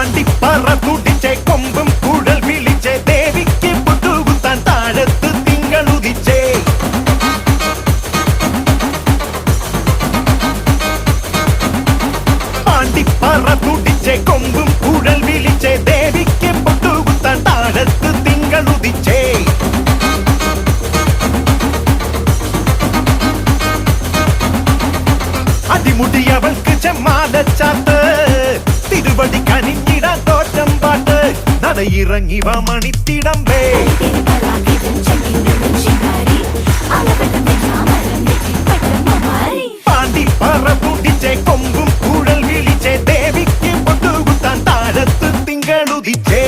പാണ്ടിപ്പറ തുടിച്ചേ കൊമ്പും കുഴൽ വിളിച്ചേ ദേവിക്ക് പുട്ടുകുത്താൻ താഴത്ത് തിങ്കളുദിച്ചേ പാണ്ടിപ്പറ തുടിച്ചേ കൊമ്പും കുഴൽ വിളിച്ചേ ദേവിക്ക് പുട്ടുകുത്താൻ താഴത്ത് തിങ്കളുദിച്ചേ അടിമുടിയവൾക്ക് ചെമ്മാലച്ചാത്ത് തിരുവടി കനിഞ്ഞിടാൻ തോറ്റം പാട്ട് നടയിറങ്ങി വാ മണിത്തിടമ്പേ പാണ്ടിപ്പറ തുടിച്ചേ കൊമ്പും കുഴൽ വിളിച്ചേ ദേവിക്ക് പൊട്ടുകുത്താൻ താഴത്ത് തിങ്കളുദിച്ചേ